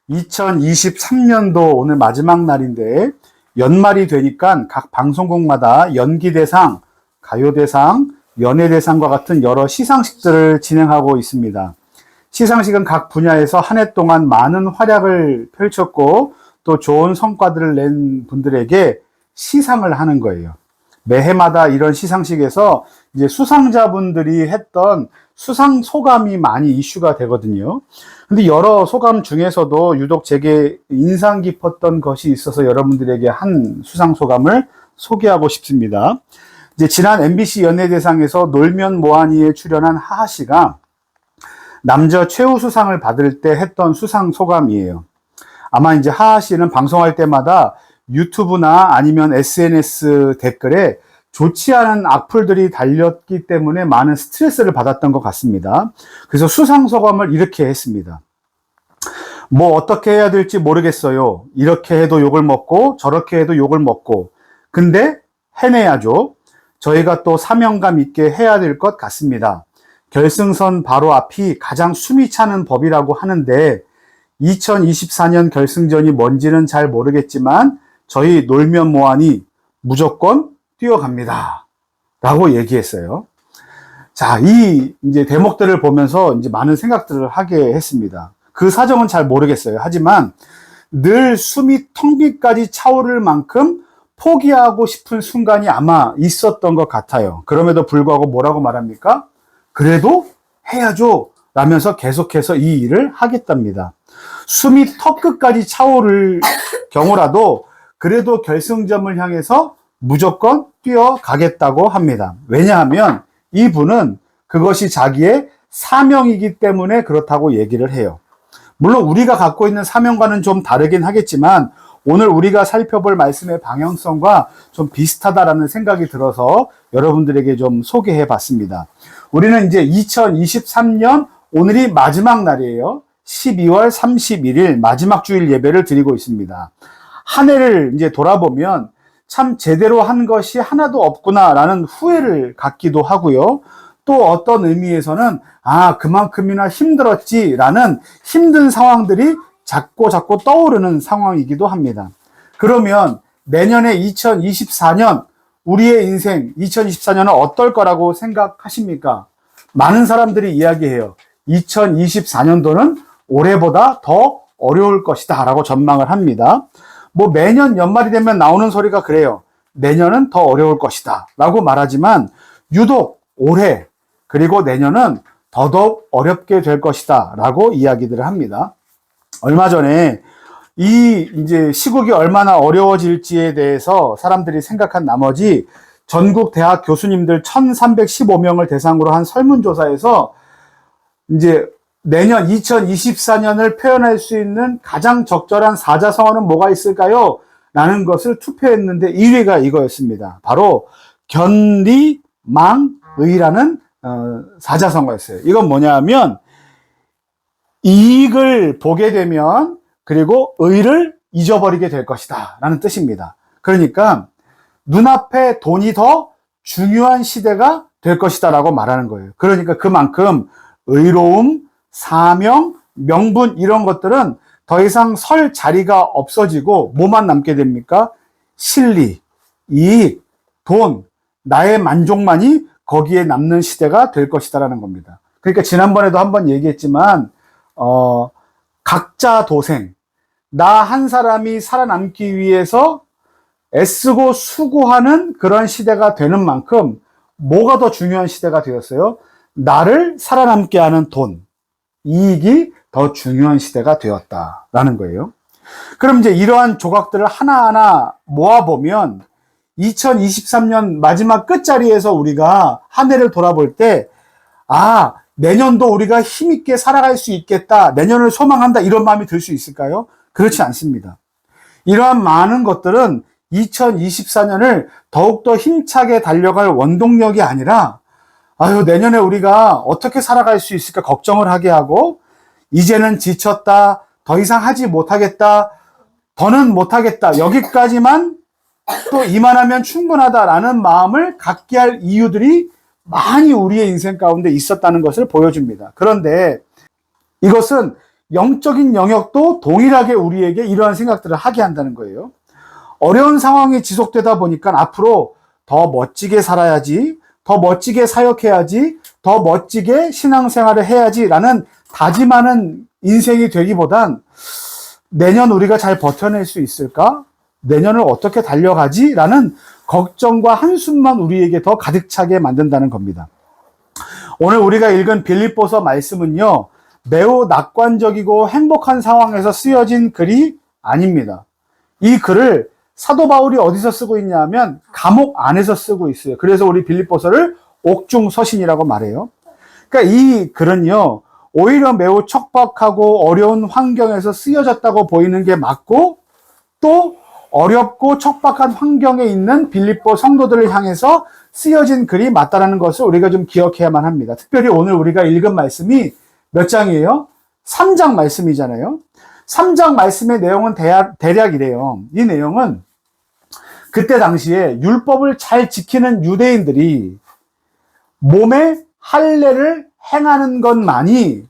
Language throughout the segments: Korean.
2023년도 오늘 마지막 날인데 연말이 되니까 각 방송국마다 연기대상, 가요대상, 연예대상과 같은 여러 시상식들을 진행하고 있습니다. 시상식은 각 분야에서 한 해 동안 많은 활약을 펼쳤고 또 좋은 성과들을 낸 분들에게 시상을 하는 거예요. 매해마다 이런 시상식에서 이제 수상자분들이 했던 수상 소감이 많이 이슈가 되거든요. 근데 여러 소감 중에서도 유독 제게 인상 깊었던 것이 있어서 여러분들에게 한 수상 소감을 소개하고 싶습니다. 이제 지난 MBC 연예대상에서 놀면 뭐하니에 출연한 하하 씨가 남자 최우수상을 받을 때 했던 수상 소감이에요. 아마 이제 하하 씨는 방송할 때마다 유튜브나 아니면 SNS 댓글에 좋지 않은 악플들이 달렸기 때문에 많은 스트레스를 받았던 것 같습니다. 그래서 수상 소감을 이렇게 했습니다. 뭐 어떻게 해야 될지 모르겠어요. 이렇게 해도 욕을 먹고 저렇게 해도 욕을 먹고 근데 해내야죠. 저희가 또 사명감 있게 해야 될 것 같습니다. 결승선 바로 앞이 가장 숨이 차는 법이라고 하는데 2024년 결승전이 뭔지는 잘 모르겠지만 저희 놀면 뭐하니 무조건 뛰어갑니다. 라고 얘기했어요. 자, 이 이제 대목들을 보면서 이제 많은 생각들을 하게 했습니다. 그 사정은 잘 모르겠어요. 하지만 늘 숨이 텅 비까지 차오를 만큼 포기하고 싶은 순간이 아마 있었던 것 같아요. 그럼에도 불구하고 뭐라고 말합니까? 그래도 해야죠. 라면서 계속해서 이 일을 하겠답니다. 숨이 턱끝까지 차오를 경우라도 그래도 결승점을 향해서 무조건 뛰어가겠다고 합니다. 왜냐하면 이분은 그것이 자기의 사명이기 때문에 그렇다고 얘기를 해요. 물론 우리가 갖고 있는 사명과는 좀 다르긴 하겠지만 오늘 우리가 살펴볼 말씀의 방향성과 좀 비슷하다라는 생각이 들어서 여러분들에게 좀 소개해 봤습니다. 우리는 이제 2023년 오늘이 마지막 날이에요. 12월 31일 마지막 주일 예배를 드리고 있습니다. 한 해를 이제 돌아보면 참 제대로 한 것이 하나도 없구나라는 후회를 갖기도 하고요. 또 어떤 의미에서는 그만큼이나 힘들었지라는 힘든 상황들이 자꾸 떠오르는 상황이기도 합니다. 그러면 내년에 2024년 우리의 인생 2024년은 어떨 거라고 생각하십니까? 많은 사람들이 이야기해요. 2024년도는 올해보다 더 어려울 것이다 라고 전망을 합니다. 뭐 매년 연말이 되면 나오는 소리가 그래요. 내년은 더 어려울 것이다 라고 말하지만 유독 올해 그리고 내년은 더더욱 어렵게 될 것이다 라고 이야기들을 합니다. 얼마 전에 이 이제 시국이 얼마나 어려워질지에 대해서 사람들이 생각한 나머지 전국 대학 교수님들 1315명을 대상으로 한 설문조사에서 이제 내년 2024년을 표현할 수 있는 가장 적절한 사자성어는 뭐가 있을까요? 라는 것을 투표했는데 1위가 이거였습니다. 바로 견리망의라는 사자성어였어요. 이건 뭐냐면 이익을 보게 되면 그리고 의를 잊어버리게 될 것이다 라는 뜻입니다. 그러니까 눈앞에 돈이 더 중요한 시대가 될 것이다 라고 말하는 거예요. 그러니까 그만큼 의로움, 사명, 명분 이런 것들은 더 이상 설 자리가 없어지고 뭐만 남게 됩니까? 실리, 이익, 돈, 나의 만족만이 거기에 남는 시대가 될 것이다라는 겁니다. 그러니까 지난번에도 한번 얘기했지만 각자 도생, 나 한 사람이 살아남기 위해서 애쓰고 수고하는 그런 시대가 되는 만큼 뭐가 더 중요한 시대가 되었어요? 나를 살아남게 하는 돈, 이익이 더 중요한 시대가 되었다라는 거예요. 그럼 이제 이러한 조각들을 하나하나 모아보면 2023년 마지막 끝자리에서 우리가 한 해를 돌아볼 때 내년도 우리가 힘있게 살아갈 수 있겠다, 내년을 소망한다 이런 마음이 들 수 있을까요? 그렇지 않습니다. 이러한 많은 것들은 2024년을 더욱더 힘차게 달려갈 원동력이 아니라 내년에 우리가 어떻게 살아갈 수 있을까 걱정을 하게 하고 이제는 지쳤다, 더 이상 하지 못하겠다, 더는 못하겠다, 여기까지만 또 이만하면 충분하다라는 마음을 갖게 할 이유들이 많이 우리의 인생 가운데 있었다는 것을 보여줍니다. 그런데 이것은 영적인 영역도 동일하게 우리에게 이러한 생각들을 하게 한다는 거예요. 어려운 상황이 지속되다 보니까 앞으로 더 멋지게 살아야지, 더 멋지게 사역해야지, 더 멋지게 신앙생활을 해야지라는 다짐하는 인생이 되기보단 내년 우리가 잘 버텨낼 수 있을까? 내년을 어떻게 달려가지? 라는 걱정과 한숨만 우리에게 더 가득 차게 만든다는 겁니다. 오늘 우리가 읽은 빌립보서 말씀은요, 매우 낙관적이고 행복한 상황에서 쓰여진 글이 아닙니다. 이 글을 사도 바울이 어디서 쓰고 있냐면 감옥 안에서 쓰고 있어요. 그래서 우리 빌립보서를 옥중서신이라고 말해요. 그러니까 이 글은요, 오히려 매우 척박하고 어려운 환경에서 쓰여졌다고 보이는 게 맞고, 또 어렵고 척박한 환경에 있는 빌립보 성도들을 향해서 쓰여진 글이 맞다는 것을 우리가 좀 기억해야만 합니다. 특별히 오늘 우리가 읽은 말씀이 몇 장이에요? 3장 말씀이잖아요. 3장 말씀의 내용은 대략 이래요. 이 내용은 그때 당시에 율법을 잘 지키는 유대인들이 몸에 할례를 행하는 것만이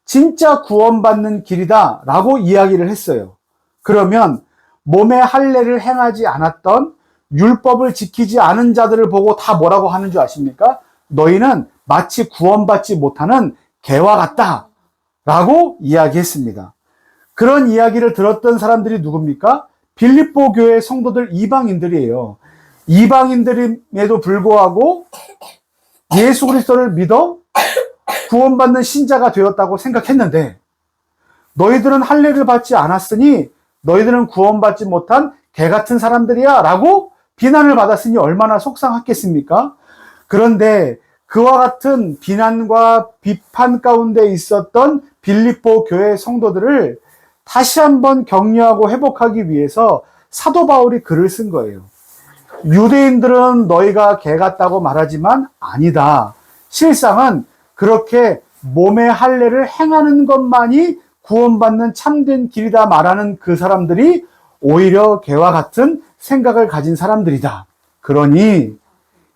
진짜 구원받는 길이다 라고 이야기를 했어요. 그러면 몸에 할례를 행하지 않았던 율법을 지키지 않은 자들을 보고 다 뭐라고 하는 줄 아십니까? 너희는 마치 구원받지 못하는 개와 같다 라고 이야기했습니다. 그런 이야기를 들었던 사람들이 누굽니까? 빌립보 교회 성도들 이방인들이에요. 이방인들임에도 불구하고 예수 그리스도를 믿어 구원받는 신자가 되었다고 생각했는데, 너희들은 할례를 받지 않았으니 너희들은 구원받지 못한 개 같은 사람들이야 라고 비난을 받았으니 얼마나 속상했겠습니까? 그런데 그와 같은 비난과 비판 가운데 있었던 빌립보 교회 성도들을 다시 한번 격려하고 회복하기 위해서 사도 바울이 글을 쓴 거예요. 유대인들은 너희가 개 같다고 말하지만 아니다. 실상은 그렇게 몸의 할례를 행하는 것만이 구원받는 참된 길이다 말하는 그 사람들이 오히려 개와 같은 생각을 가진 사람들이다. 그러니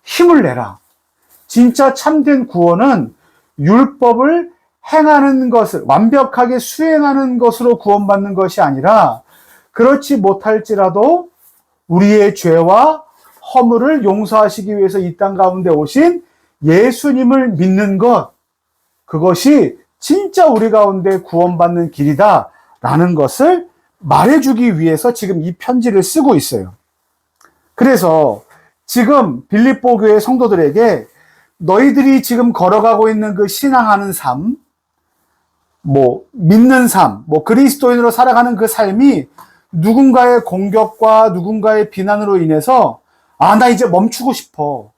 힘을 내라. 진짜 참된 구원은 율법을 행하는 것을, 완벽하게 수행하는 것으로 구원받는 것이 아니라, 그렇지 못할지라도 우리의 죄와 허물을 용서하시기 위해서 이 땅 가운데 오신 예수님을 믿는 것, 그것이 진짜 우리 가운데 구원받는 길이다 라는 것을 말해주기 위해서 지금 이 편지를 쓰고 있어요. 그래서 지금 빌립보 교회 성도들에게 너희들이 지금 걸어가고 있는 그 신앙하는 삶, 믿는 삶, 그리스도인으로 살아가는 그 삶이 누군가의 공격과 누군가의 비난으로 인해서 나 이제 멈추고 싶어.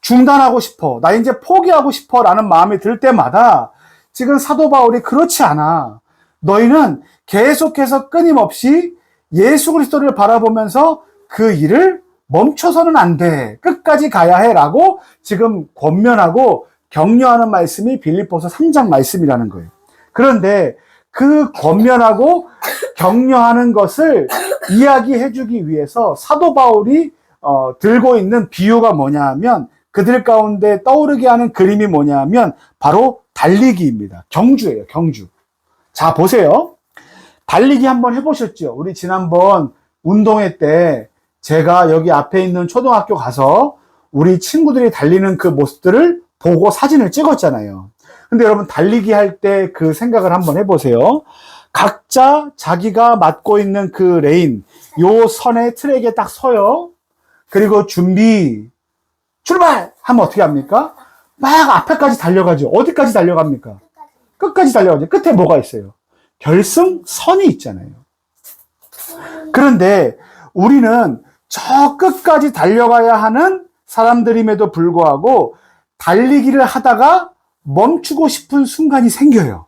중단하고 싶어. 나 이제 포기하고 싶어. 라는 마음이 들 때마다 지금 사도 바울이 그렇지 않아. 너희는 계속해서 끊임없이 예수 그리스도를 바라보면서 그 일을 멈춰서는 안 돼. 끝까지 가야 해. 라고 지금 권면하고 격려하는 말씀이 빌립보서 3장 말씀이라는 거예요. 그런데 그 권면하고 격려하는 것을 이야기해 주기 위해서 사도 바울이 들고 있는 비유가 뭐냐 하면, 그들 가운데 떠오르게 하는 그림이 뭐냐 하면 바로 달리기입니다. 경주예요, 경주. 자, 보세요. 달리기 한번 해보셨죠? 우리 지난번 운동회 때 제가 여기 앞에 있는 초등학교 가서 우리 친구들이 달리는 그 모습들을 보고 사진을 찍었잖아요. 근데 여러분, 달리기 할 때 그 생각을 한번 해보세요. 각자 자기가 맡고 있는 그 레인, 요 선의 트랙에 딱 서요. 그리고 준비, 출발! 하면 어떻게 합니까? 막 앞에까지 달려가죠. 어디까지 달려갑니까? 끝까지 달려가죠. 끝에 뭐가 있어요? 결승선이 있잖아요. 그런데 우리는 저 끝까지 달려가야 하는 사람들임에도 불구하고 달리기를 하다가 멈추고 싶은 순간이 생겨요.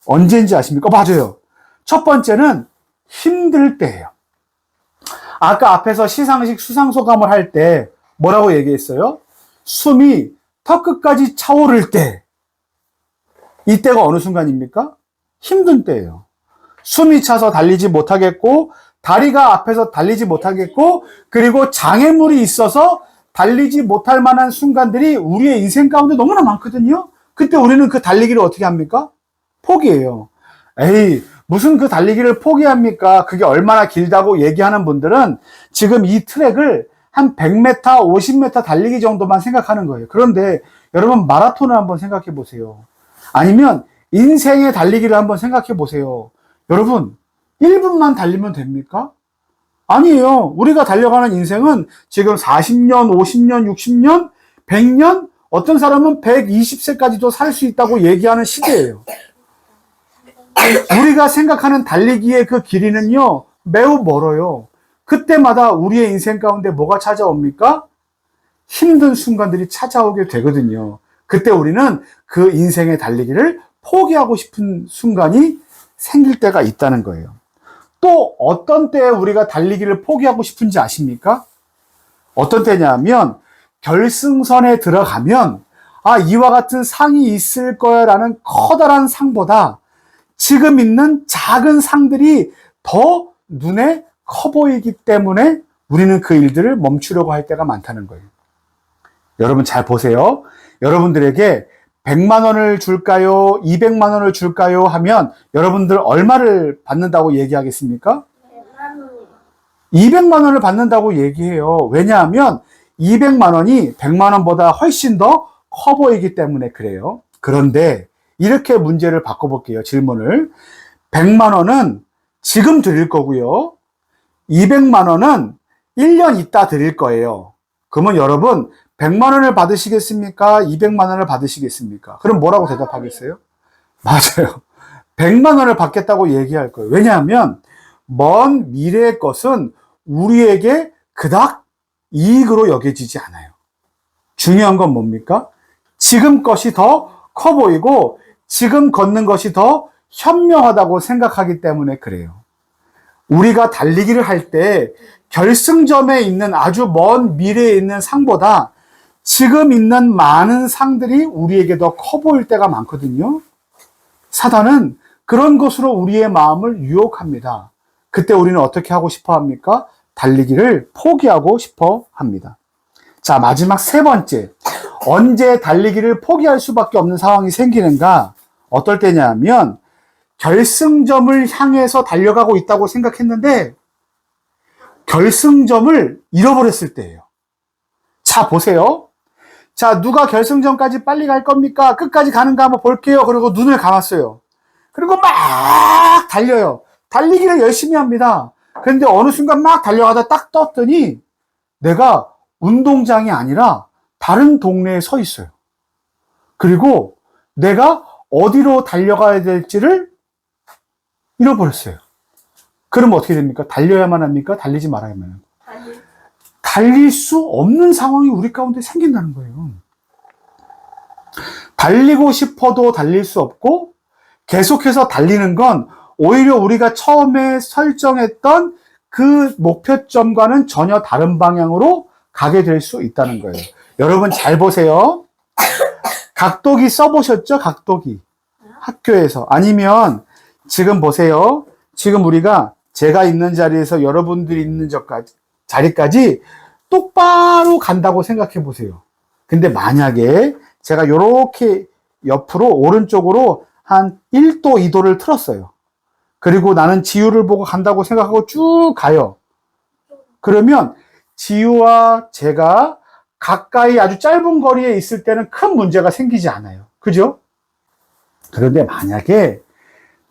언제인지 아십니까? 맞아요. 첫 번째는 힘들 때예요. 아까 앞에서 시상식 수상소감을 할 때 뭐라고 얘기했어요? 숨이 턱 끝까지 차오를 때, 이때가 어느 순간입니까? 힘든 때예요. 숨이 차서 달리지 못하겠고, 다리가 앞에서 달리지 못하겠고, 그리고 장애물이 있어서 달리지 못할 만한 순간들이 우리의 인생 가운데 너무나 많거든요. 그때 우리는 그 달리기를 어떻게 합니까? 포기해요. 에이, 무슨 그 달리기를 포기합니까? 그게 얼마나 길다고 얘기하는 분들은 지금 이 트랙을 한 100m, 50m 달리기 정도만 생각하는 거예요. 그런데 여러분 마라톤을 한번 생각해 보세요. 아니면 인생의 달리기를 한번 생각해 보세요. 여러분 1분만 달리면 됩니까? 아니에요. 우리가 달려가는 인생은 지금 40년, 50년, 60년, 100년, 어떤 사람은 120세까지도 살 수 있다고 얘기하는 시대예요. 우리가 생각하는 달리기의 그 길이는요, 매우 멀어요. 그때마다 우리의 인생 가운데 뭐가 찾아옵니까? 힘든 순간들이 찾아오게 되거든요. 그때 우리는 그 인생의 달리기를 포기하고 싶은 순간이 생길 때가 있다는 거예요. 또 어떤 때에 우리가 달리기를 포기하고 싶은지 아십니까? 어떤 때냐면 결승선에 들어가면 이와 같은 상이 있을 거야라는 커다란 상보다 지금 있는 작은 상들이 더 눈에 커 보이기 때문에 우리는 그 일들을 멈추려고 할 때가 많다는 거예요. 여러분 잘 보세요. 여러분들에게 100만 원을 줄까요? 200만 원을 줄까요? 하면 여러분들 얼마를 받는다고 얘기하겠습니까? 200만 원을 받는다고 얘기해요. 왜냐하면 200만 원이 100만 원보다 훨씬 더 커 보이기 때문에 그래요. 그런데 이렇게 문제를 바꿔볼게요. 질문을. 100만 원은 지금 드릴 거고요. 200만 원은 1년 있다 드릴 거예요. 그러면 여러분 100만 원을 받으시겠습니까? 200만 원을 받으시겠습니까? 그럼 뭐라고 대답하겠어요? 맞아요. 100만 원을 받겠다고 얘기할 거예요. 왜냐하면 먼 미래의 것은 우리에게 그닥 이익으로 여겨지지 않아요. 중요한 건 뭡니까? 지금 것이 더 커 보이고 지금 걷는 것이 더 현명하다고 생각하기 때문에 그래요. 우리가 달리기를 할 때 결승점에 있는 아주 먼 미래에 있는 상보다 지금 있는 많은 상들이 우리에게 더 커 보일 때가 많거든요. 사단은 그런 것으로 우리의 마음을 유혹합니다. 그때 우리는 어떻게 하고 싶어 합니까? 달리기를 포기하고 싶어 합니다. 자, 마지막 세 번째. 언제 달리기를 포기할 수밖에 없는 상황이 생기는가? 어떨 때냐면 결승점을 향해서 달려가고 있다고 생각했는데 결승점을 잃어버렸을 때예요. 자, 보세요. 자, 누가 결승점까지 빨리 갈 겁니까? 끝까지 가는가 한번 볼게요. 그리고 눈을 감았어요. 그리고 막 달려요. 달리기를 열심히 합니다. 그런데 어느 순간 막 달려가다 딱 떴더니 내가 운동장이 아니라 다른 동네에 서 있어요. 그리고 내가 어디로 달려가야 될지를 잃어버렸어요. 그러면 어떻게 됩니까? 달려야만 합니까? 달리지 말아야만 합니까? 달릴 수 없는 상황이 우리 가운데 생긴다는 거예요. 달리고 싶어도 달릴 수 없고 계속해서 달리는 건 오히려 우리가 처음에 설정했던 그 목표점과는 전혀 다른 방향으로 가게 될 수 있다는 거예요. 여러분 잘 보세요. 각도기 써보셨죠? 각도기. 학교에서. 아니면 지금 보세요. 지금 우리가 제가 있는 자리에서 여러분들이 있는 자리까지 똑바로 간다고 생각해 보세요. 근데 만약에 제가 이렇게 옆으로 오른쪽으로 한 1도, 2도를 틀었어요. 그리고 나는 지우를 보고 간다고 생각하고 쭉 가요. 그러면 지우와 제가 가까이 아주 짧은 거리에 있을 때는 큰 문제가 생기지 않아요. 그죠? 그런데 만약에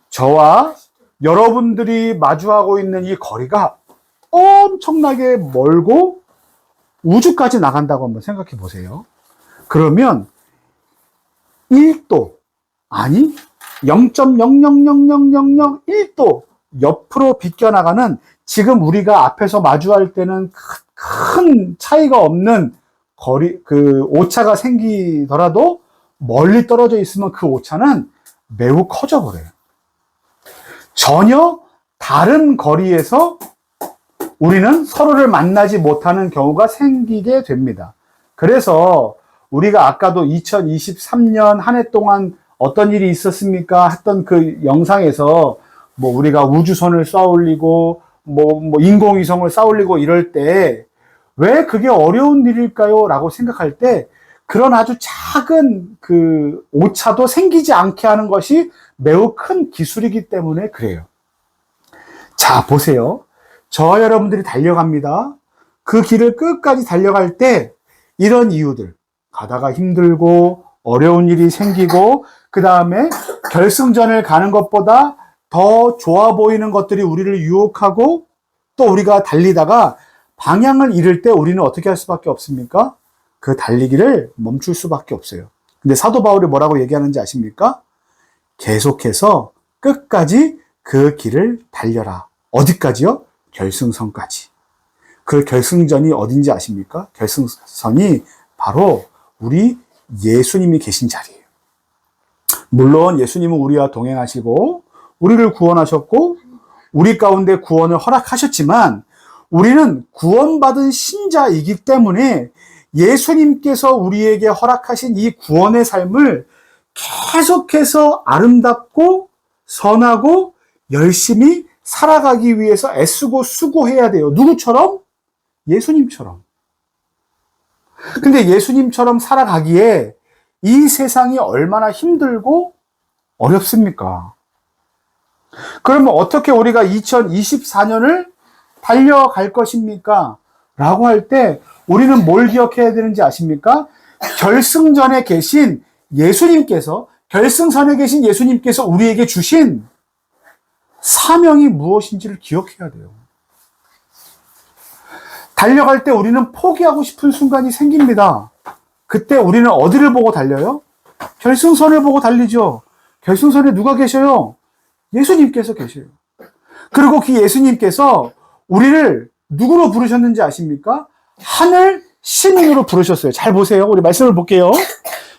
저와 여러분들이 마주하고 있는 이 거리가 엄청나게 멀고 우주까지 나간다고 한번 생각해 보세요. 그러면 1도, 아니 0.0000001도 옆으로 비껴나가는 지금 우리가 앞에서 마주할 때는 큰 차이가 없는 거리, 그 오차가 생기더라도 멀리 떨어져 있으면 그 오차는 매우 커져 버려요. 전혀 다른 거리에서 우리는 서로를 만나지 못하는 경우가 생기게 됩니다. 그래서 우리가 아까도 2023년 한 해 동안 어떤 일이 있었습니까? 했던 그 영상에서 뭐 우리가 우주선을 쏘아 올리고 뭐 인공위성을 쏘아 올리고 이럴 때 왜 그게 어려운 일일까요? 라고 생각할 때 그런 아주 작은 그 오차도 생기지 않게 하는 것이 매우 큰 기술이기 때문에 그래요. 자, 보세요. 저와 여러분들이 달려갑니다. 그 길을 끝까지 달려갈 때 이런 이유들, 가다가 힘들고 어려운 일이 생기고 그 다음에 결승전을 가는 것보다 더 좋아 보이는 것들이 우리를 유혹하고 또 우리가 달리다가 방향을 잃을 때 우리는 어떻게 할 수밖에 없습니까? 그 달리기를 멈출 수밖에 없어요. 근데 사도 바울이 뭐라고 얘기하는지 아십니까? 계속해서 끝까지 그 길을 달려라. 어디까지요? 결승선까지. 그 결승전이 어딘지 아십니까? 결승선이 바로 우리 예수님이 계신 자리예요. 물론 예수님은 우리와 동행하시고 우리를 구원하셨고 우리 가운데 구원을 허락하셨지만 우리는 구원받은 신자이기 때문에 예수님께서 우리에게 허락하신 이 구원의 삶을 계속해서 아름답고 선하고 열심히 살아가기 위해서 애쓰고 수고해야 돼요. 누구처럼? 예수님처럼. 근데 예수님처럼 살아가기에 이 세상이 얼마나 힘들고 어렵습니까? 그러면 어떻게 우리가 2024년을 달려갈 것입니까? 라고 할 때 우리는 뭘 기억해야 되는지 아십니까? 결승전에 계신 예수님께서, 결승선에 계신 예수님께서 우리에게 주신 사명이 무엇인지를 기억해야 돼요. 달려갈 때 우리는 포기하고 싶은 순간이 생깁니다. 그때 우리는 어디를 보고 달려요? 결승선을 보고 달리죠. 결승선에 누가 계셔요? 예수님께서 계셔요. 그리고 그 예수님께서 우리를 누구로 부르셨는지 아십니까? 하늘 시민으로 부르셨어요. 잘 보세요. 우리 말씀을 볼게요.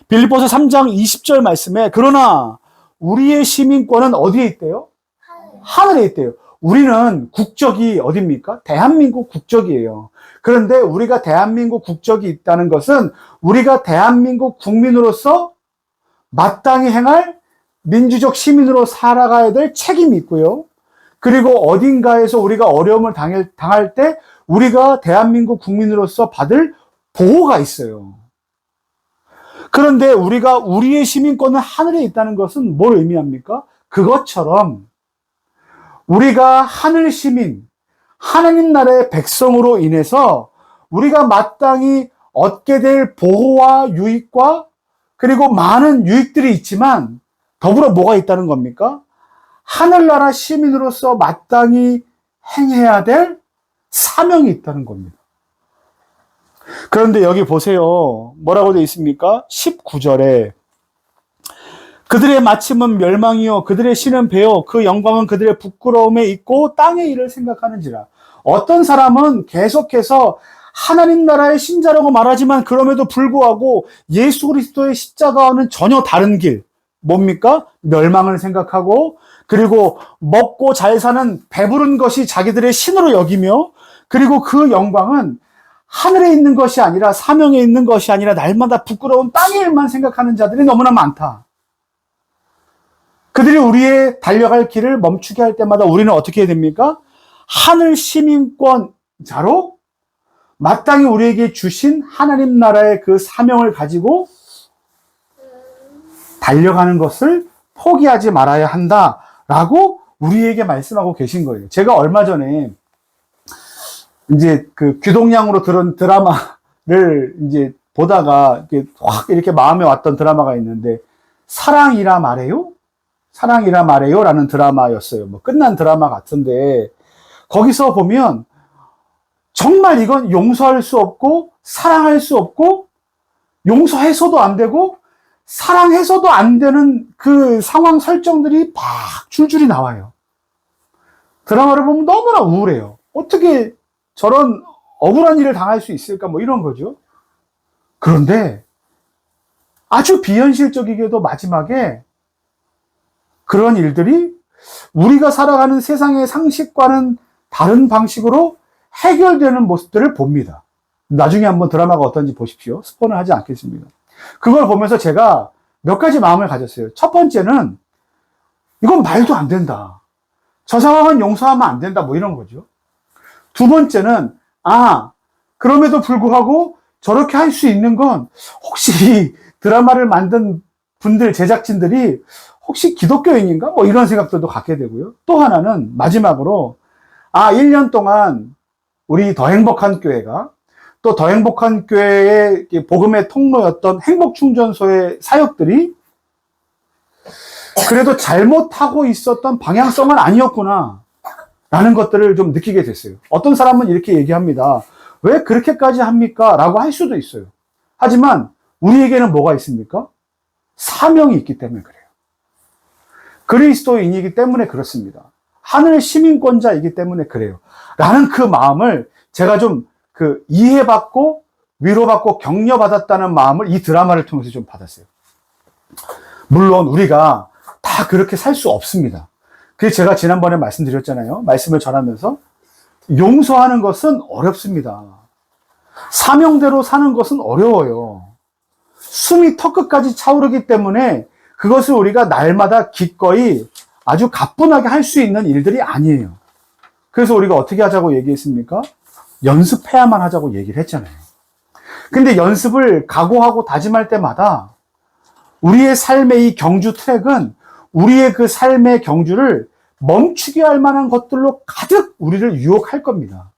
빌립보서 3장 20절 말씀에 그러나 우리의 시민권은 어디에 있대요? 하늘에 있대요. 우리는 국적이 어디입니까? 대한민국 국적이에요. 그런데 우리가 대한민국 국적이 있다는 것은 우리가 대한민국 국민으로서 마땅히 행할 민주적 시민으로 살아가야 될 책임이 있고요. 그리고 어딘가에서 우리가 어려움을 당할 때 우리가 대한민국 국민으로서 받을 보호가 있어요. 그런데 우리가 우리의 시민권은 하늘에 있다는 것은 뭘 의미합니까? 그것처럼 우리가 하늘 시민, 하나님 나라의 백성으로 인해서 우리가 마땅히 얻게 될 보호와 유익과 그리고 많은 유익들이 있지만 더불어 뭐가 있다는 겁니까? 하늘나라 시민으로서 마땅히 행해야 될 사명이 있다는 겁니다. 그런데 여기 보세요. 뭐라고 되어 있습니까? 19절에 그들의 마침은 멸망이요 그들의 신은 배요 그 영광은 그들의 부끄러움에 있고 땅의 일을 생각하는지라. 어떤 사람은 계속해서 하나님 나라의 신자라고 말하지만 그럼에도 불구하고 예수 그리스도의 십자가와는 전혀 다른 길, 뭡니까? 멸망을 생각하고 그리고 먹고 잘 사는 배부른 것이 자기들의 신으로 여기며 그리고 그 영광은 하늘에 있는 것이 아니라 사명에 있는 것이 아니라 날마다 부끄러운 땅의 일만 생각하는 자들이 너무나 많다. 그들이 우리의 달려갈 길을 멈추게 할 때마다 우리는 어떻게 해야 됩니까? 하늘 시민권자로 마땅히 우리에게 주신 하나님 나라의 그 사명을 가지고 달려가는 것을 포기하지 말아야 한다라고 우리에게 말씀하고 계신 거예요. 제가 얼마 전에 이제 그 귀동냥으로 들은 드라마를 이제 보다가 확 이렇게 마음에 왔던 드라마가 있는데 사랑이라 말해요? 사랑이라 말해요? 라는 드라마였어요. 뭐 끝난 드라마 같은데 거기서 보면 정말 이건 용서할 수 없고 사랑할 수 없고 용서해서도 안 되고 사랑해서도 안 되는 그 상황 설정들이 막 줄줄이 나와요. 드라마를 보면 너무나 우울해요. 어떻게 저런 억울한 일을 당할 수 있을까? 뭐 이런 거죠. 그런데 아주 비현실적이게도 마지막에 그런 일들이 우리가 살아가는 세상의 상식과는 다른 방식으로 해결되는 모습들을 봅니다. 나중에 한번 드라마가 어떤지 보십시오. 스포는 하지 않겠습니다. 그걸 보면서 제가 몇 가지 마음을 가졌어요. 첫 번째는 이건 말도 안 된다. 저 상황은 용서하면 안 된다. 뭐 이런 거죠. 두 번째는 그럼에도 불구하고 저렇게 할 수 있는 건 혹시 이 드라마를 만든 분들, 제작진들이 혹시 기독교인인가? 뭐 이런 생각들도 갖게 되고요. 또 하나는 마지막으로 1년 동안 우리 더 행복한 교회가 또 더 행복한 교회의 복음의 통로였던 행복충전소의 사역들이 그래도 잘못하고 있었던 방향성은 아니었구나 라는 것들을 좀 느끼게 됐어요. 어떤 사람은 이렇게 얘기합니다. 왜 그렇게까지 합니까? 라고 할 수도 있어요. 하지만 우리에게는 뭐가 있습니까? 사명이 있기 때문에 그래요. 그리스도인이기 때문에 그렇습니다. 하늘 시민권자이기 때문에 그래요. 라는 그 마음을 제가 좀 이해받고 위로받고 격려받았다는 마음을 이 드라마를 통해서 좀 받았어요. 물론 우리가 다 그렇게 살 수 없습니다. 그래서 제가 지난번에 말씀드렸잖아요. 말씀을 전하면서 용서하는 것은 어렵습니다. 사명대로 사는 것은 어려워요. 숨이 턱끝까지 차오르기 때문에 그것을 우리가 날마다 기꺼이 아주 가뿐하게 할 수 있는 일들이 아니에요. 그래서 우리가 어떻게 하자고 얘기했습니까? 연습해야만 하자고 얘기를 했잖아요. 근데 연습을 각오하고 다짐할 때마다 우리의 삶의 이 경주 트랙은 우리의 그 삶의 경주를 멈추게 할 만한 것들로 가득 우리를 유혹할 겁니다.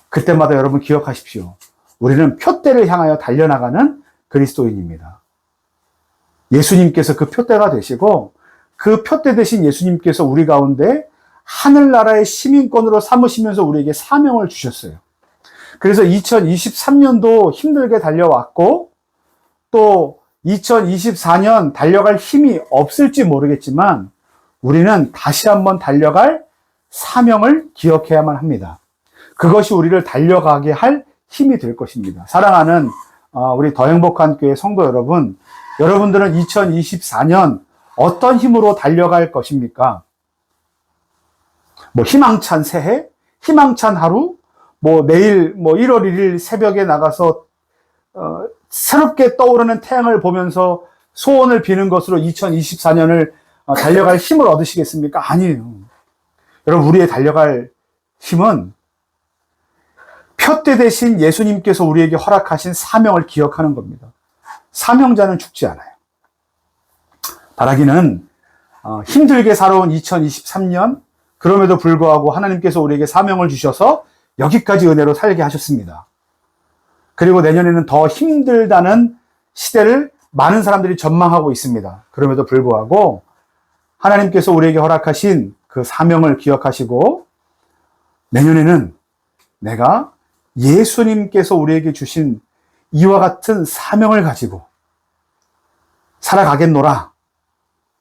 그때마다 여러분 기억하십시오. 우리는 표대를 향하여 달려나가는 그리스도인입니다. 예수님께서 그 표대가 되시고 그 표대 대신 예수님께서 우리 가운데 하늘나라의 시민권으로 삼으시면서 우리에게 사명을 주셨어요. 그래서 2023년도 힘들게 달려왔고 또 2024년 달려갈 힘이 없을지 모르겠지만 우리는 다시 한번 달려갈 사명을 기억해야만 합니다. 그것이 우리를 달려가게 할 힘이 될 것입니다. 사랑하는 우리 더 행복한 교회 성도 여러분, 여러분들은 2024년 어떤 힘으로 달려갈 것입니까? 뭐 희망찬 새해, 희망찬 하루, 뭐 내일 1월 1일 새벽에 나가서 새롭게 떠오르는 태양을 보면서 소원을 비는 것으로 2024년을 달려갈 힘을 얻으시겠습니까? 아니에요. 여러분, 우리의 달려갈 힘은 표대 대신 예수님께서 우리에게 허락하신 사명을 기억하는 겁니다. 사명자는 죽지 않아요. 바라기는 힘들게 살아온 2023년, 그럼에도 불구하고 하나님께서 우리에게 사명을 주셔서 여기까지 은혜로 살게 하셨습니다. 그리고 내년에는 더 힘들다는 시대를 많은 사람들이 전망하고 있습니다. 그럼에도 불구하고 하나님께서 우리에게 허락하신 그 사명을 기억하시고 내년에는 내가 예수님께서 우리에게 주신 이와 같은 사명을 가지고 살아가겠노라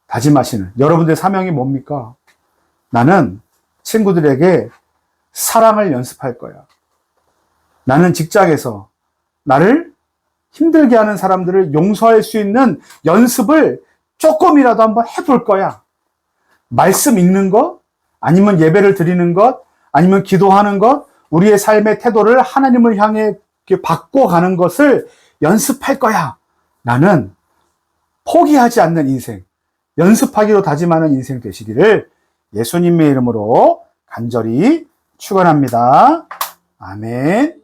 다짐하시는 여러분들의 사명이 뭡니까? 나는 친구들에게 사랑을 연습할 거야. 나는 직장에서 나를 힘들게 하는 사람들을 용서할 수 있는 연습을 조금이라도 한번 해볼 거야. 말씀 읽는 것, 아니면 예배를 드리는 것, 아니면 기도하는 것, 우리의 삶의 태도를 하나님을 향해 바꿔가는 것을 연습할 거야. 나는 포기하지 않는 인생, 연습하기로 다짐하는 인생 되시기를 예수님의 이름으로 간절히 축원합니다. 아멘.